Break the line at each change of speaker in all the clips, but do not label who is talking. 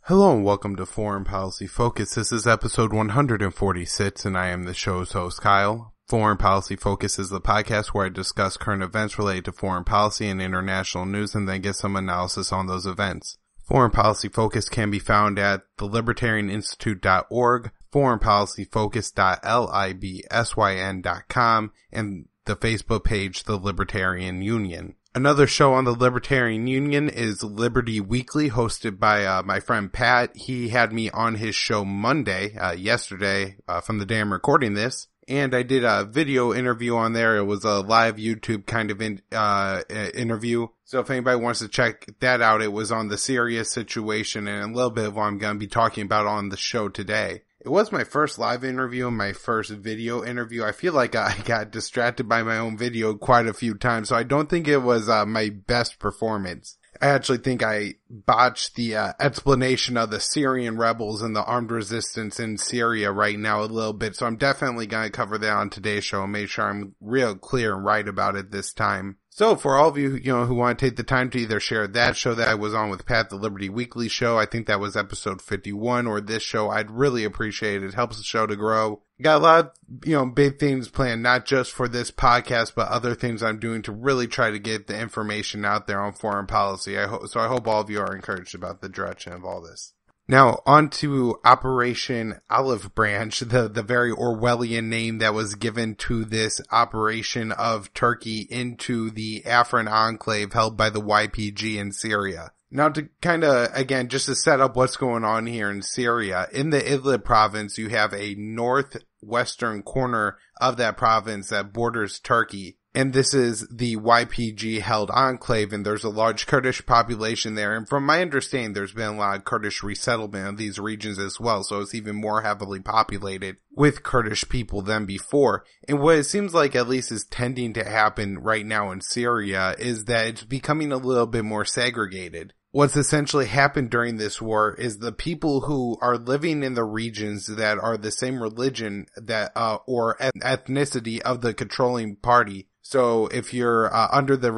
Hello and welcome to Foreign Policy Focus. This is episode 146 and I am the show's host, Kyle. Foreign Policy Focus is the podcast where I discuss current events related to foreign policy and international news and then get some analysis on those events. Foreign Policy Focus can be found at thelibertarianinstitute.org, foreignpolicyfocus.libsyn.com, and the Facebook page, The Libertarian Union. Another show on the Libertarian Union is Liberty Weekly, hosted by my friend Pat. He had me on his show Monday, yesterday, from the day I'm recording this, and I did a video interview on there. It was a live YouTube kind of interview. So if anybody wants to check that out, it was on the Syria situation and a little bit of what I'm going to be talking about on the show today. It was my first live interview and my first video interview. I feel like I got distracted by my own video quite a few times, so I don't think it was my best performance. I actually think I botched the explanation of the Syrian rebels and the armed resistance in Syria right now a little bit, so I'm definitely going to cover that on today's show and make sure I'm real clear and right about it this time. So for all of you, who want to take the time to either share that show that I was on with Pat, the Liberty Weekly show, I think that was episode 51, or this show, I'd really appreciate it. It helps the show to grow. Got a lot of, big things planned, not just for this podcast, but other things I'm doing to really try to get the information out there on foreign policy. I hope all of you are encouraged about the direction of all this. Now, on to Operation Olive Branch, the very Orwellian name that was given to this operation of Turkey into the Afrin enclave held by the YPG in Syria. Now, to kind of, again, just to set up what's going on here in Syria, in the Idlib province, you have a northwestern corner of that province that borders Turkey. And this is the YPG-held enclave, and there's a large Kurdish population there. And from my understanding, there's been a lot of Kurdish resettlement of these regions as well, so it's even more heavily populated with Kurdish people than before. And what it seems like at least is tending to happen right now in Syria is that it's becoming a little bit more segregated. What's essentially happened during this war is the people who are living in the regions that are the same religion that, or ethnicity of the controlling party. So if you're under the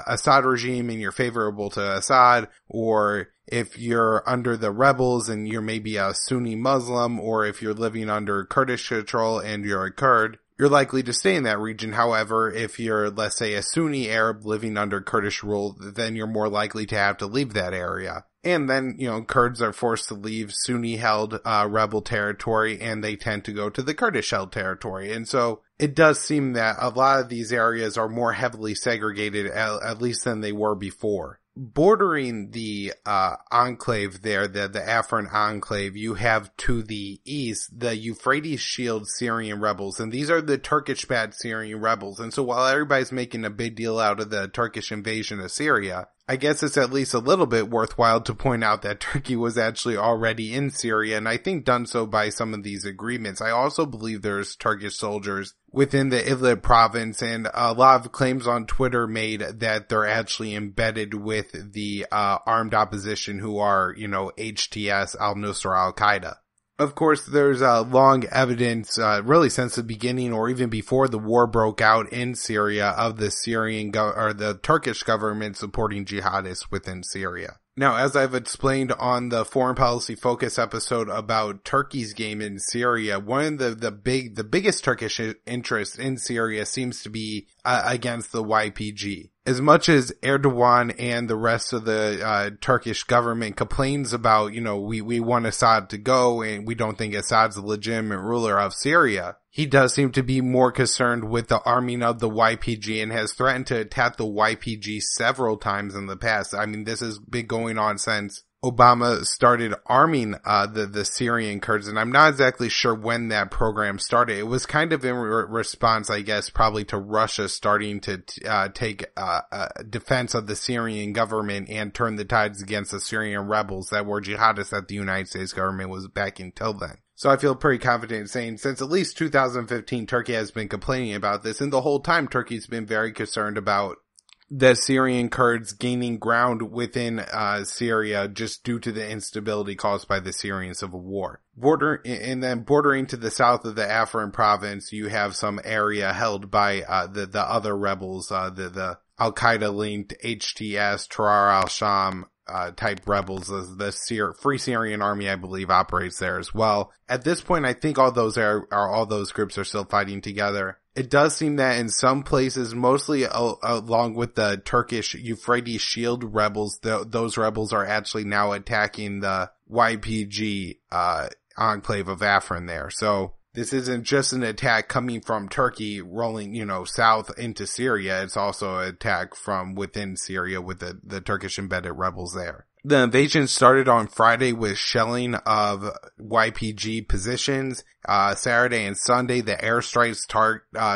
Assad regime and you're favorable to Assad, or if you're under the rebels and you're maybe a Sunni Muslim, or if you're living under Kurdish control and you're a Kurd, you're likely to stay in that region. However, if you're, let's say, a Sunni Arab living under Kurdish rule, then you're more likely to have to leave that area. And then, Kurds are forced to leave Sunni-held rebel territory, and they tend to go to the Kurdish-held territory. And so it does seem that a lot of these areas are more heavily segregated, at least than they were before. Bordering the enclave there, the Afrin enclave, you have to the east the Euphrates Shield Syrian rebels, and these are the Turkish-backed Syrian rebels. And so while everybody's making a big deal out of the Turkish invasion of Syria, I guess it's at least a little bit worthwhile to point out that Turkey was actually already in Syria, and I think done so by some of these agreements. I also believe there's Turkish soldiers within the Idlib province, and a lot of claims on Twitter made that they're actually embedded with the armed opposition who are, HTS, al-Nusra, al-Qaeda. Of course, there's long evidence, really since the beginning or even before the war broke out in Syria, of the the Turkish government supporting jihadists within Syria. Now, as I've explained on the Foreign Policy Focus episode about Turkey's game in Syria, one of the biggest Turkish interest in Syria seems to be against the YPG. As much as Erdogan and the rest of the Turkish government complains about, we want Assad to go and we don't think Assad's a legitimate ruler of Syria, he does seem to be more concerned with the arming of the YPG and has threatened to attack the YPG several times in the past. I mean, this has been going on since Obama started arming the Syrian Kurds, and I'm not exactly sure when that program started. It was kind of in response, I guess, probably to Russia starting to take defense of the Syrian government and turn the tides against the Syrian rebels that were jihadists that the United States government was backing till then. So I feel pretty confident in saying since at least 2015, Turkey has been complaining about this, and the whole time Turkey's been very concerned about the Syrian Kurds gaining ground within Syria just due to the instability caused by the Syrian civil war. Bordering to the south of the Afrin province, you have some area held by the other rebels, the Al-Qaeda linked HTS, Tahrir al-Sham, type rebels. The Free Syrian Army, I believe, operates there as well. At this point, I think all those groups are still fighting together. It does seem that in some places, mostly along with the Turkish Euphrates Shield rebels, those rebels are actually now attacking the YPG enclave of Afrin there. So this isn't just an attack coming from Turkey rolling, south into Syria. It's also an attack from within Syria with the Turkish embedded rebels there. The invasion started on Friday with shelling of YPG positions. Saturday and Sunday, the airstrikes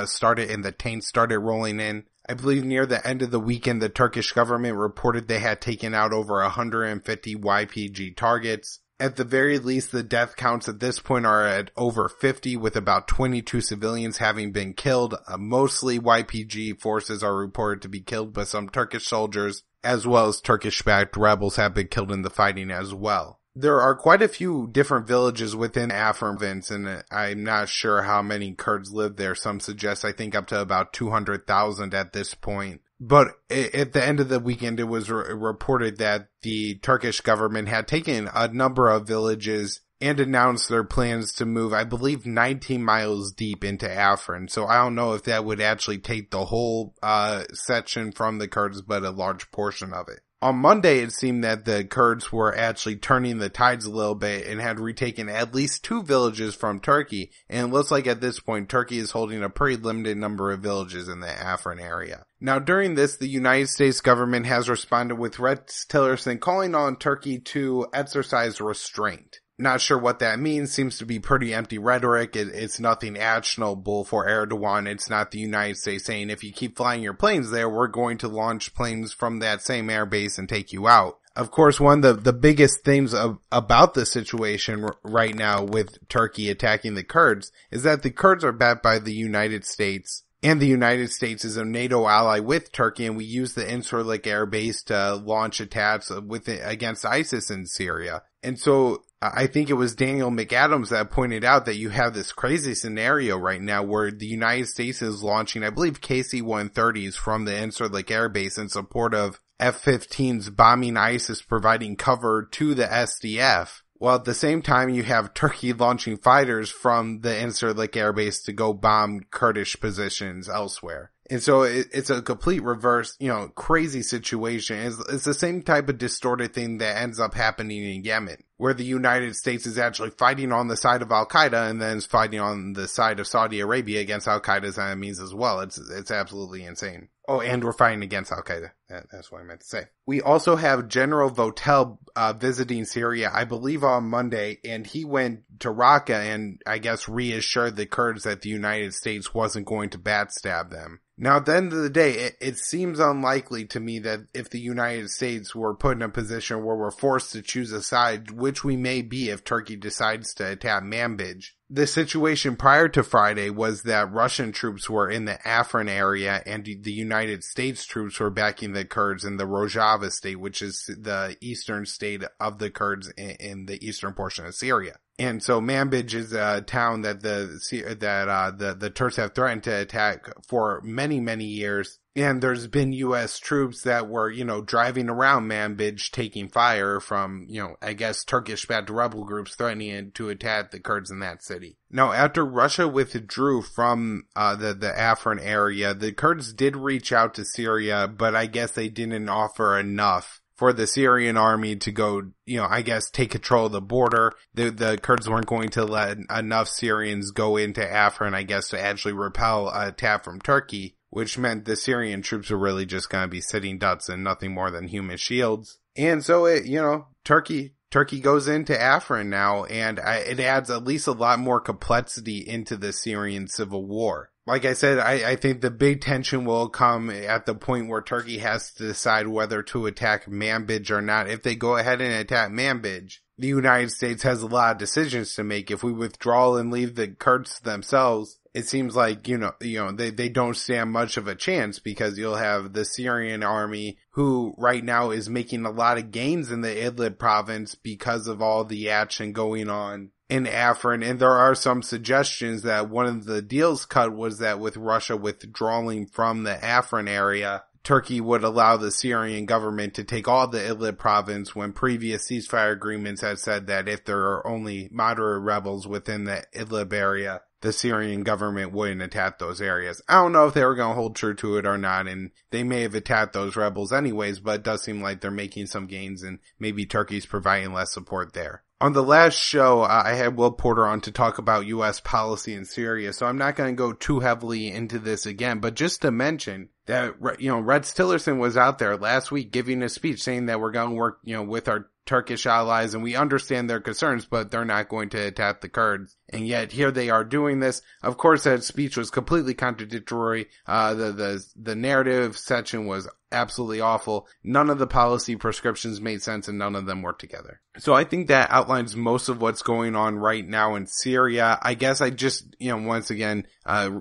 started and the tanks started rolling in. I believe near the end of the weekend, the Turkish government reported they had taken out over 150 YPG targets. At the very least, the death counts at this point are at over 50, with about 22 civilians having been killed. Mostly YPG forces are reported to be killed, but some Turkish soldiers, as well as Turkish-backed rebels, have been killed in the fighting as well. There are quite a few different villages within Afrin province, and I'm not sure how many Kurds live there. Some suggest, I think, up to about 200,000 at this point. But at the end of the weekend, it was reported that the Turkish government had taken a number of villages and announced their plans to move, I believe, 19 miles deep into Afrin. So I don't know if that would actually take the whole section from the Kurds, but a large portion of it. On Monday, it seemed that the Kurds were actually turning the tides a little bit and had retaken at least 2 villages from Turkey. And it looks like at this point, Turkey is holding a pretty limited number of villages in the Afrin area. Now, during this, the United States government has responded with Rex Tillerson calling on Turkey to exercise restraint. Not sure what that means. Seems to be pretty empty rhetoric. It's nothing actionable for Erdogan. It's not the United States saying, if you keep flying your planes there, we're going to launch planes from that same airbase and take you out. Of course, one of the biggest things about the situation right now with Turkey attacking the Kurds is that the Kurds are backed by the United States. And the United States is a NATO ally with Turkey, and we use the Incirlik air base to launch attacks against ISIS in Syria. And so I think it was Daniel McAdams that pointed out that you have this crazy scenario right now where the United States is launching, I believe, KC-130s from the Incirlik air base in support of F-15s bombing ISIS, providing cover to the SDF. While at the same time, you have Turkey launching fighters from the Incirlik air base to go bomb Kurdish positions elsewhere. And so it's a complete reverse, crazy situation. It's the same type of distorted thing that ends up happening in Yemen, where the United States is actually fighting on the side of Al-Qaeda and then is fighting on the side of Saudi Arabia against Al-Qaeda's enemies as well. It's absolutely insane. Oh, and we're fighting against Al-Qaeda. That's what I meant to say. We also have General Votel visiting Syria, I believe on Monday, and he went to Raqqa and I guess reassured the Kurds that the United States wasn't going to backstab them. Now, at the end of the day, it seems unlikely to me that if the United States were put in a position where we're forced to choose a side, which we may be if Turkey decides to attack Manbij. The situation prior to Friday was that Russian troops were in the Afrin area and the United States troops were backing the Kurds in the Rojava state, which is the eastern state of the Kurds in the eastern portion of Syria. And so Manbij is a town that the Turks have threatened to attack for many, many years. And there's been U.S. troops that were, driving around Manbij taking fire from, I guess Turkish-backed rebel groups threatening to attack the Kurds in that city. Now, after Russia withdrew from the Afrin area, the Kurds did reach out to Syria, but I guess they didn't offer enough for the Syrian army to go, I guess take control of the border. The Kurds weren't going to let enough Syrians go into Afrin, I guess, to actually repel an attack from Turkey, which meant the Syrian troops were really just going to be sitting ducks and nothing more than human shields. And so Turkey goes into Afrin now, and it adds at least a lot more complexity into the Syrian civil war. Like I said, I think the big tension will come at the point where Turkey has to decide whether to attack Manbij or not. If they go ahead and attack Manbij, the United States has a lot of decisions to make. If we withdraw and leave the Kurds to themselves, it seems like, they don't stand much of a chance, because you'll have the Syrian army who right now is making a lot of gains in the Idlib province because of all the action going on in Afrin. And there are some suggestions that one of the deals cut was that with Russia withdrawing from the Afrin area, Turkey would allow the Syrian government to take all the Idlib province when previous ceasefire agreements had said that if there are only moderate rebels within the Idlib area, the Syrian government wouldn't attack those areas. I don't know if they were going to hold true to it or not, and they may have attacked those rebels anyways, but it does seem like they're making some gains and maybe Turkey's providing less support there. On the last show, I had Will Porter on to talk about U.S. policy in Syria, so I'm not going to go too heavily into this again, but just to mention that, Rex Tillerson was out there last week giving a speech saying that we're going to work, with our Turkish allies, and we understand their concerns, but they're not going to attack the Kurds. And yet here they are doing this. Of course, that speech was completely contradictory. The narrative section was absolutely awful. None of the policy prescriptions made sense, and none of them worked together. So I think that outlines most of what's going on right now in Syria. I guess I just, once again,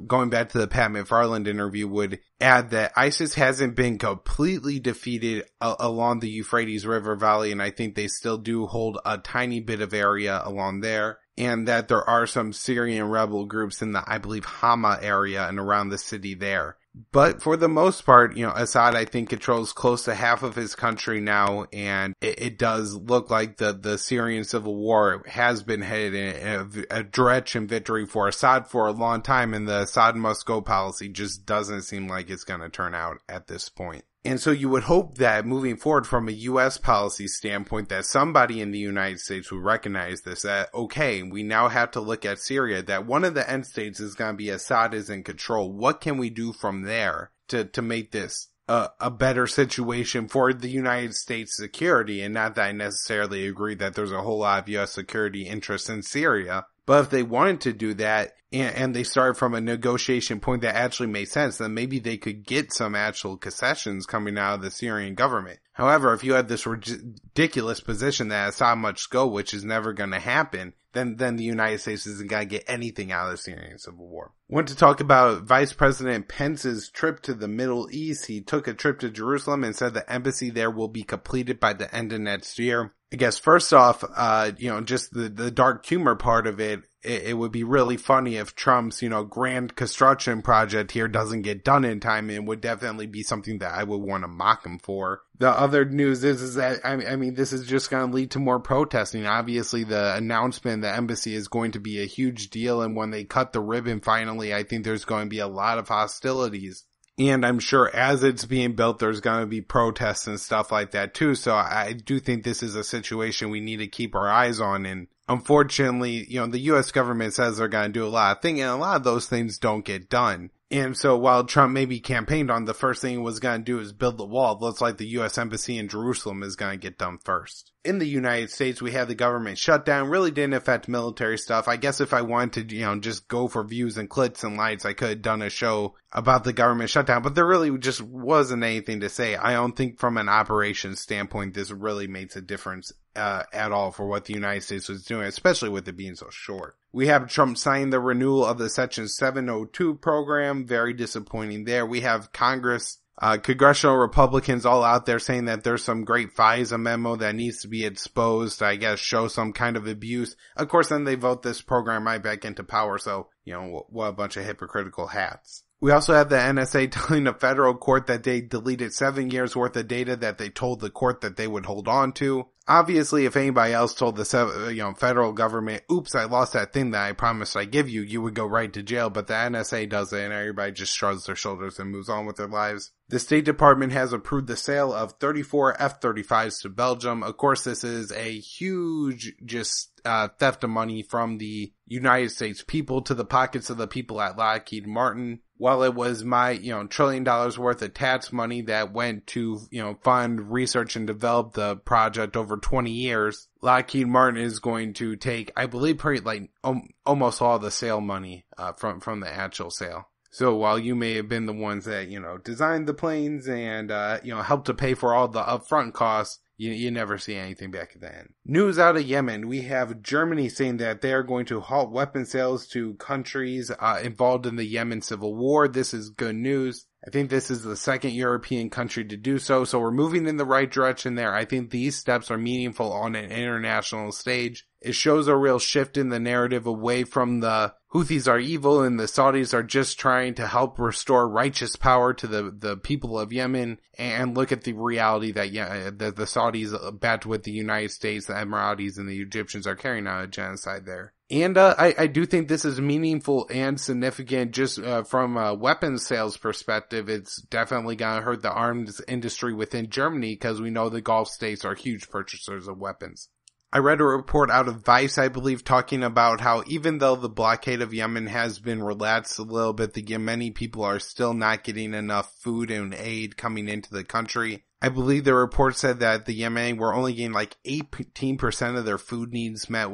going back to the Pat McFarland interview, would add that ISIS hasn't been completely defeated along the Euphrates River Valley, and I think they still do hold a tiny bit of area along there. And that there are some Syrian rebel groups in the, I believe, Hama area and around the city there. But for the most part, Assad, I think, controls close to half of his country now, and it does look like the Syrian civil war has been headed in a direction victory for Assad for a long time, and the Assad must go policy just doesn't seem like it's going to turn out at this point. And so you would hope that moving forward from a U.S. policy standpoint, that somebody in the United States would recognize this, that, okay, we now have to look at Syria, that one of the end states is going to be Assad is in control. What can we do from there to make this a better situation for the United States security? And not that I necessarily agree that there's a whole lot of U.S. security interests in Syria. But if they wanted to do that, and they started from a negotiation point that actually made sense, then maybe they could get some actual concessions coming out of the Syrian government. However, if you had this ridiculous position that Assad must go, which is never going to happen, then the United States isn't going to get anything out of the Syrian civil war. I want to talk about Vice President Pence's trip to the Middle East. He took a trip to Jerusalem and said the embassy there will be completed by the end of next year. I guess first off, just the dark humor part of it, it would be really funny if Trump's, grand construction project here doesn't get done in time, and would definitely be something that I would want to mock him for. The other news is that, I mean, this is just going to lead to more protesting. Obviously, the announcement in the embassy is going to be a huge deal, and when they cut the ribbon finally, I think there's going to be a lot of hostilities. And I'm sure as it's being built, there's going to be protests and stuff like that too. So I do think this is a situation we need to keep our eyes on. And unfortunately, the U.S. government says they're going to do a lot of things, and a lot of those things don't get done. And so while Trump maybe campaigned on the first thing he was going to do is build the wall, it looks like the U.S. Embassy in Jerusalem is going to get done first. In the United States, we had the government shutdown. Really didn't affect military stuff. I guess if I wanted to, just go for views and clicks and likes, I could have done a show about the government shutdown, but there really just wasn't anything to say. I don't think from an operations standpoint, this really makes a difference at all for what the United States was doing, especially with it being so short. We have Trump sign the renewal of the Section 702 program. Very disappointing there. We have Congress, congressional Republicans all out there saying that there's some great FISA memo that needs to be exposed, I guess, show some kind of abuse. Of course, then they vote this program right back into power. So, what a bunch of hypocritical hats. We also have the NSA telling a federal court that they deleted 7 years worth of data that they told the court that they would hold on to. Obviously, if anybody else told the federal government, oops, I lost that thing that I promised I'd give you, you would go right to jail. But the NSA does it, and everybody just shrugs their shoulders and moves on with their lives. The State Department has approved the sale of 34 F-35s to Belgium. Of course, this is a huge theft of money from the United States people to the pockets of the people at Lockheed Martin. While it was my, $1 trillion worth of tax money that went to, fund research and develop the project over 20 years, Lockheed Martin is going to take, I believe, almost all the sale money, from the actual sale. So while you may have been the ones that, designed the planes and, helped to pay for all the upfront costs, you never see anything back at the end. News out of Yemen. We have Germany saying that they are going to halt weapon sales to countries involved in the Yemen civil war. This is good news. I think this is the second European country to do so. So we're moving in the right direction there. I think these steps are meaningful on an international stage. it shows a real shift in the narrative away from the Houthis are evil and the Saudis are just trying to help restore righteous power to the people of Yemen, and look at the reality that the Saudis, backed with the United States, the Emiratis, and the Egyptians, are carrying out a genocide there. And I do think this is meaningful and significant just from a weapons sales perspective. It's definitely going to hurt the arms industry within Germany because we know the Gulf states are huge purchasers of weapons. I read a report out of Vice, I believe, talking about how even though the blockade of Yemen has been relaxed a little bit, the Yemeni people are still not getting enough food and aid coming into the country. I believe the report said that the Yemeni were only getting like 18% of their food needs met,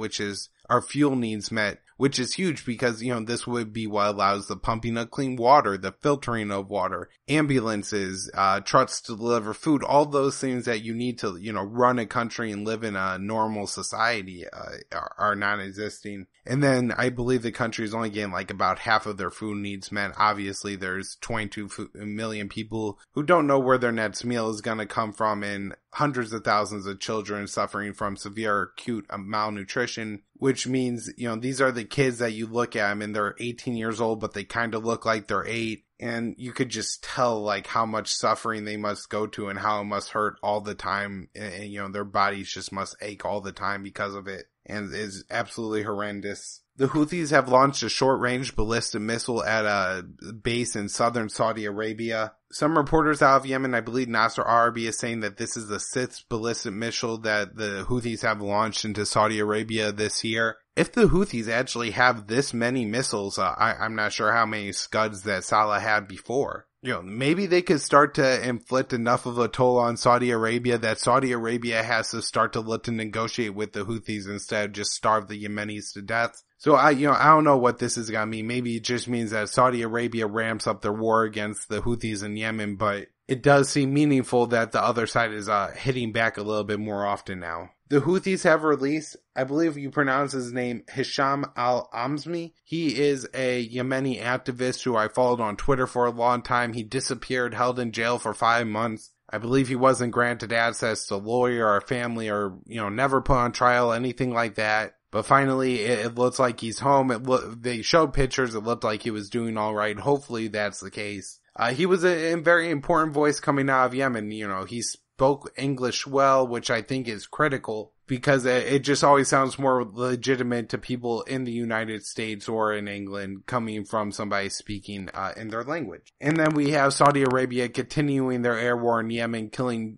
our fuel needs met, which is huge because, this would be what allows the pumping of clean water, the filtering of water, ambulances, trucks to deliver food, all those things that you need to, run a country and live in a normal society, are non-existing. And then I believe the country is only getting like about half of their food needs met. Obviously, there's 22 million people who don't know where their next meal is going to come from, and hundreds of thousands of children suffering from severe acute malnutrition, which means, these are the kids that you look at them and they're 18 years old, but they kind of look like they're 8. And you could just tell like how much suffering they must go to and how it must hurt all the time. And their bodies just must ache all the time because of it. And it's absolutely horrendous. The Houthis have launched a short-range ballistic missile at a base in southern Saudi Arabia. Some reporters out of Yemen, I believe Nasser Arabi, is saying that this is the 6th ballistic missile that the Houthis have launched into Saudi Arabia this year. If the Houthis actually have this many missiles, I'm not sure how many Scuds that Salah had before. Maybe they could start to inflict enough of a toll on Saudi Arabia that Saudi Arabia has to start to look to negotiate with the Houthis instead of just starve the Yemenis to death. So I don't know what this is going to mean. Maybe it just means that Saudi Arabia ramps up their war against the Houthis in Yemen, but it does seem meaningful that the other side is hitting back a little bit more often now. The Houthis have released, I believe you pronounce his name, Hisham al-Amzmi. He is a Yemeni activist who I followed on Twitter for a long time. He disappeared, held in jail for 5 months. I believe he wasn't granted access to a lawyer or a family or, never put on trial, anything like that. But finally, it looks like he's home. They showed pictures. It looked like he was doing all right. Hopefully that's the case. He was a very important voice coming out of Yemen. He spoke English well, which I think is critical because it just always sounds more legitimate to people in the United States or in England coming from somebody speaking in their language. And then we have Saudi Arabia continuing their air war in Yemen, killing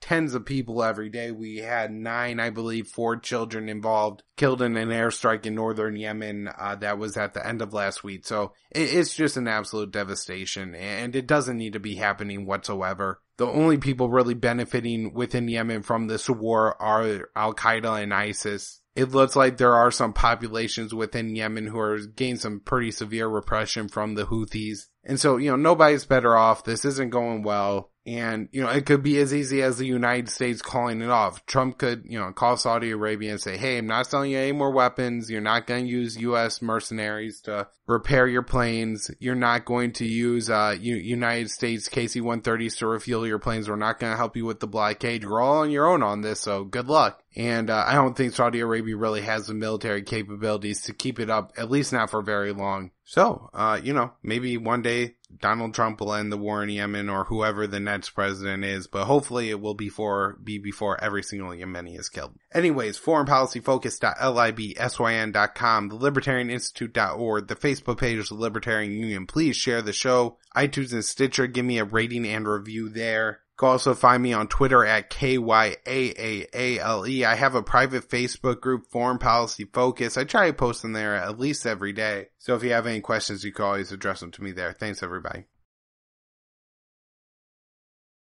tens of people every day. We had 9, I believe, 4 children involved, killed in an airstrike in northern Yemen that was at the end of last week. So it's just an absolute devastation, and it doesn't need to be happening whatsoever. The only people really benefiting within Yemen from this war are Al-Qaeda and ISIS. It looks like there are some populations within Yemen who are getting some pretty severe repression from the Houthis. And so, nobody's better off. This isn't going well. And, it could be as easy as the United States calling it off. Trump could, call Saudi Arabia and say, hey, I'm not selling you any more weapons. You're not going to use U.S. mercenaries to repair your planes. You're not going to use United States KC-130s to refuel your planes. We're not going to help you with the blockade. You're all on your own on this, so good luck. And I don't think Saudi Arabia really has the military capabilities to keep it up, at least not for very long. So, maybe one day Donald Trump will end the war in Yemen or whoever the next president is, but hopefully it will be before every single Yemeni is killed. Anyways, foreignpolicyfocus.libsyn.com, the libertarianinstitute.org, the Facebook page is the Libertarian Union. Please share the show. iTunes and Stitcher, give me a rating and review there. You can also find me on Twitter at KYAAALE. I have a private Facebook group, Foreign Policy Focus. I try to post in there at least every day. So if you have any questions, you can always address them to me there. Thanks, everybody.